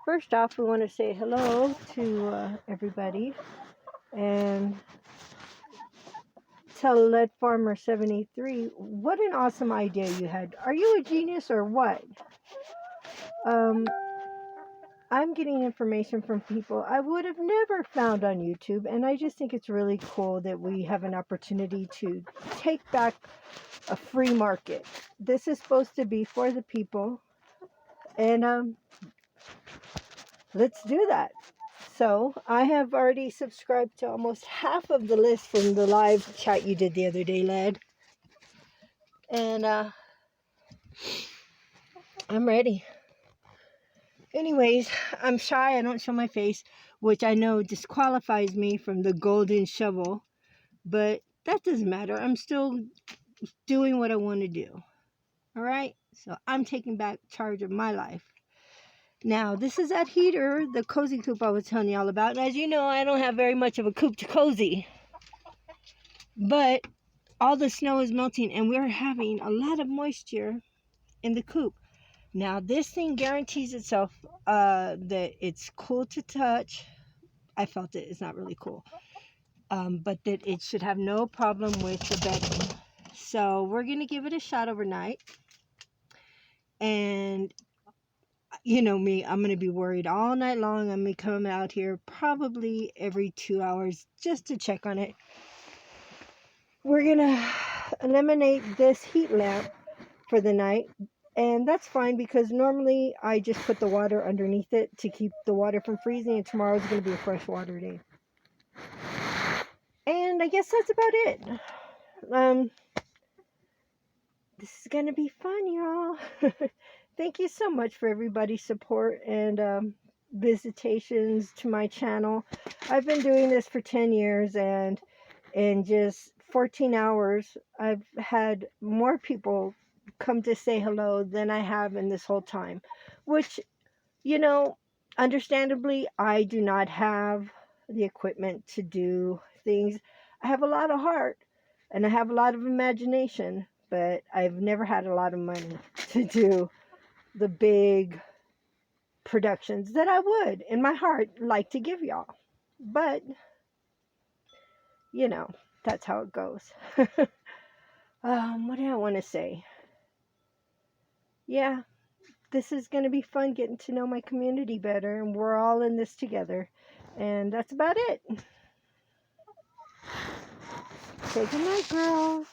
First off, we want to say hello to everybody and tell Lead Farmer 73 what an awesome idea you had. Are you a genius or what? Um, I'm getting information from people I would have never found on YouTube, and I just think it's really cool that we have an opportunity to take back a free market. This is supposed to be for the people, and let's do that. So I have already subscribed to almost half of the list from the live chat you did the other day, Led. And I'm ready. Anyways, I'm shy. I don't show my face, which I know disqualifies me from the golden shovel. But that doesn't matter. I'm still doing what I want to do. All right? So I'm taking back charge of my life. Now, this is that heater, the cozy coop I was telling you all about. And as you know, I don't have very much of a coop to cozy. But all the snow is melting and we're having a lot of moisture in the coop. Now, this thing guarantees itself that it's cool to touch. I felt it. It's not really cool. But that it should have no problem with the bedding. So we're going to give it a shot overnight. And you know me, I'm going to be worried all night long. I'm going to come out here probably every 2 hours just to check on it. We're going to eliminate this heat lamp for the night. And that's fine because normally I just put the water underneath it to keep the water from freezing. And tomorrow's going to be a fresh water day. And I guess that's about it. This is going to be fun, y'all. Thank you so much for everybody's support and visitations to my channel. I've been doing this for 10 years, and in just 14 hours, I've had more people come to say hello than I have in this whole time. Which, you know, understandably, I do not have the equipment to do things. I have a lot of heart, and I have a lot of imagination, but I've never had a lot of money to do the big productions that I would, in my heart, like to give y'all. But, you know, that's how it goes. What do I want to say? Yeah, this is going to be fun getting to know my community better, and we're all in this together. And that's about it. Say goodnight, girls.